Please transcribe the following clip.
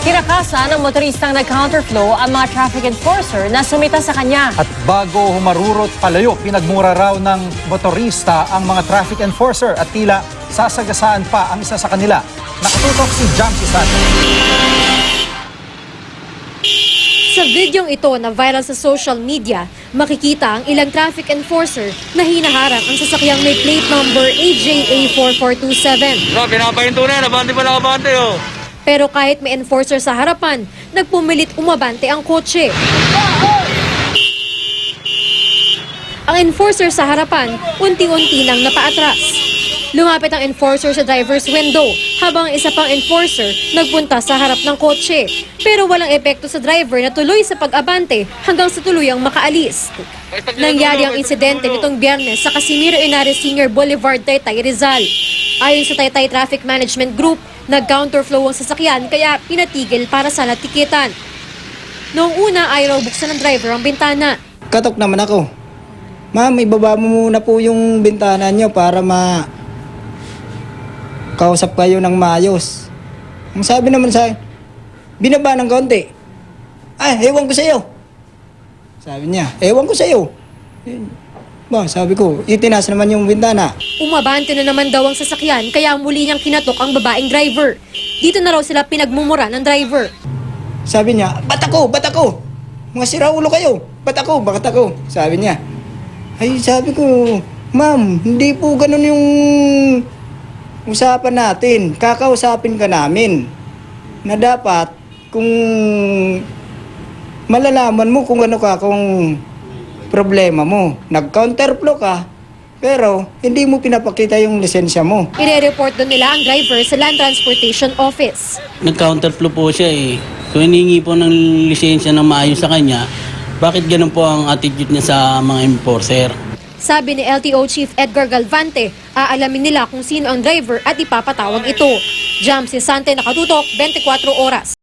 Kinakasa ng motoristang nag-counterflow ang mga traffic enforcer na sumita sa kanya. At bago humarurot palayo, pinagmura raw ng motorista ang mga traffic enforcer at tila sasagasaan pa ang isa sa kanila. Nakatutok si Jamsi Santos. Sa videong ito na viral sa social media, makikita ang ilang traffic enforcer na hinaharang ang sasakyang may plate number AJA4427. Pinapahinto na yan, abante pa nakabante oh. Pero kahit may enforcer sa harapan, nagpumilit umabante ang kotse. Ang enforcer sa harapan, unti-unti nang napaatras. Lumapit ang enforcer sa driver's window habang ang isa pang enforcer nagpunta sa harap ng kotse. Pero walang epekto sa driver na tuloy sa pag-abante hanggang sa tuluyang makaalis. Nangyari ang insidente nitong Biyernes sa Casimiro Henares Sr. Boulevard, Taytay, Rizal. Ayon sa Taytay Traffic Management Group, nag-counterflow ang sasakyan kaya pinatigil para sa natikitan. Noong una ay raw buksan ng driver ang bintana. Katok naman ako. Ma'am, ibaba mo muna po yung bintana nyo para kausap kayo ng maayos. Ang sabi naman sa akin, binaba ng konti. Ay, ewan ko sa'yo. Sabi niya, ewan ko sa'yo. Sabi ko, itinaas naman yung bintana. Umabante na naman daw ang sasakyan kaya muli niyang kinatok ang babaeng driver. Dito na raw sila pinagmumura ng driver. Sabi niya, ba't ako? Ba't ako? Mga siraulo kayo. Ba't ako? Bakit ako? Sabi niya. Ay, sabi ko, ma'am, hindi po ganun yung usapan natin. Kakausapin ka namin. Na dapat, kung malalaman mo kung ano ka, kung problema mo. Nag-counterflow ka, pero hindi mo pinapakita yung lisensya mo. Ire-report doon nila ang driver sa Land Transportation Office. Nag-counterflow po siya eh. Kung hiningi po ng lisensya na maayos sa kanya, bakit ganun po ang attitude niya sa mga enforcer? Sabi ni LTO Chief Edgar Galvante, aalamin nila kung sino ang driver at ipapatawag ito. Jamsi Sante, Nakatutok, 24 Oras.